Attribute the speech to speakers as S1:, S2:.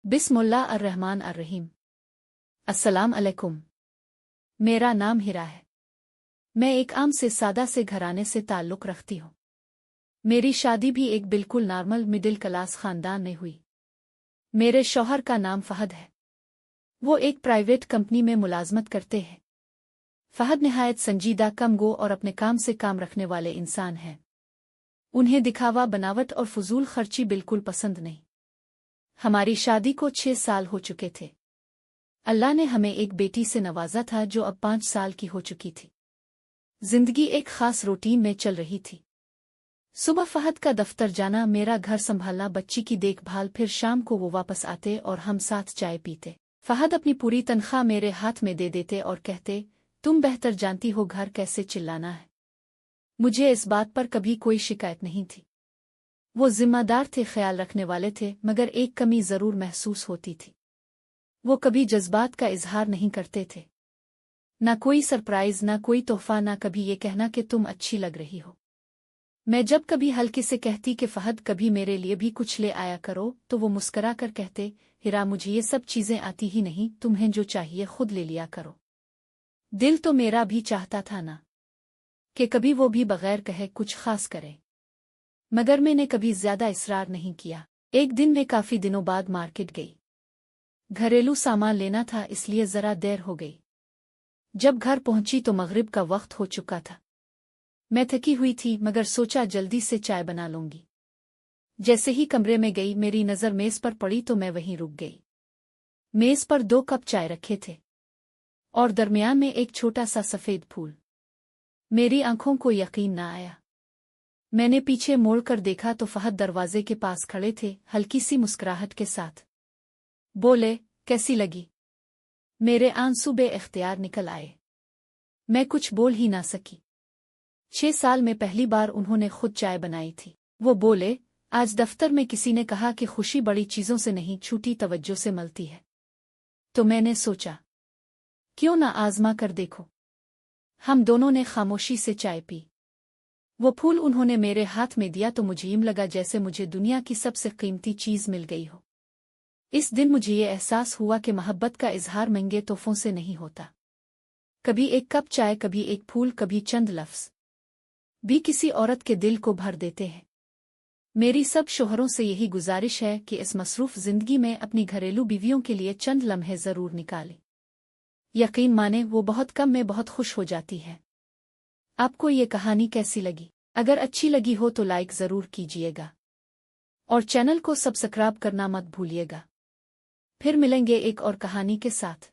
S1: बिस्मिल्लाह अर्रहमान अर्रहीम। अस्सलाम अलैकुम। मेरा नाम हिरा है। मैं एक आम से सादा से घराने से ताल्लुक़ रखती हूँ। मेरी शादी भी एक बिल्कुल नॉर्मल मिडिल क्लास ख़ानदान में हुई। मेरे शौहर का नाम फ़हद है। वो एक प्राइवेट कंपनी में मुलाजमत करते हैं। फ़हद निहायत संजीदा, कमगो और अपने काम से काम रखने वाले इंसान हैं। उन्हें दिखावा, बनावट और फजूल खर्ची बिल्कुल पसंद नहीं। हमारी शादी को 6 साल हो चुके थे। अल्लाह ने हमें एक बेटी से नवाजा था जो अब 5 साल की हो चुकी थी। जिंदगी एक खास रूटीन में चल रही थी। सुबह फ़हद का दफ्तर जाना, मेरा घर संभालना, बच्ची की देखभाल, फिर शाम को वो वापस आते और हम साथ चाय पीते। फ़हद अपनी पूरी तनख्वाह मेरे हाथ में दे देते और कहते, तुम बेहतर जानती हो घर कैसे चिल्लाना है। मुझे इस बात पर कभी कोई शिकायत नहीं थी। वो जिम्मेदार थे, ख्याल रखने वाले थे, मगर एक कमी जरूर महसूस होती थी। वो कभी जज्बात का इजहार नहीं करते थे। ना कोई सरप्राइज, ना कोई तोहफा, ना कभी ये कहना कि तुम अच्छी लग रही हो। मैं जब कभी हल्के से कहती कि फ़हद कभी मेरे लिए भी कुछ ले आया करो, तो वो मुस्करा कर कहते, हिरा मुझे ये सब चीजें आती ही नहीं, तुम्हें जो चाहिए खुद ले लिया करो। दिल तो मेरा भी चाहता था ना कि कभी वो भी बगैर कहे कुछ खास करे, मगर मैंने कभी ज्यादा इसरार नहीं किया। एक दिन मैं काफी दिनों बाद मार्केट गई। घरेलू सामान लेना था, इसलिए जरा देर हो गई। जब घर पहुंची तो मगरिब का वक्त हो चुका था। मैं थकी हुई थी, मगर सोचा जल्दी से चाय बना लूंगी। जैसे ही कमरे में गई, मेरी नजर मेज पर पड़ी तो मैं वहीं रुक गई। मेज पर 2 कप चाय रखे थे और दरमियान में एक छोटा सा सफेद फूल। मेरी आंखों को यकीन न आया। मैंने पीछे मोड़कर देखा तो फ़हद दरवाजे के पास खड़े थे, हल्की सी मुस्कुराहट के साथ। बोले, कैसी लगी? मेरे आंसू बे-इख्तियार निकल आए। मैं कुछ बोल ही ना सकी। 6 साल में पहली बार उन्होंने खुद चाय बनाई थी। वो बोले, आज दफ्तर में किसी ने कहा कि खुशी बड़ी चीजों से नहीं, छूटी तवज्जो से मिलती है। तो मैंने सोचा, क्यों ना आजमा कर देखो। हम दोनों ने खामोशी से चाय पी। वो फूल उन्होंने मेरे हाथ में दिया तो मुझे यूं लगा जैसे मुझे दुनिया की सबसे कीमती चीज मिल गई हो। इस दिन मुझे ये एहसास हुआ कि मोहब्बत का इजहार महंगे तोहफों से नहीं होता। कभी एक कप चाय, कभी एक फूल, कभी चंद लफ्ज भी किसी औरत के दिल को भर देते हैं। मेरी सब शोहरों से यही गुजारिश है कि इस मसरूफ जिंदगी में अपनी घरेलू बीवियों के लिए चंद लम्हे जरूर निकालें। यकीन माने, वो बहुत कम में बहुत खुश हो जाती है। आपको ये कहानी कैसी लगी? अगर अच्छी लगी हो तो लाइक जरूर कीजिएगा और चैनल को सब्सक्राइब करना मत भूलिएगा। फिर मिलेंगे एक और कहानी के साथ।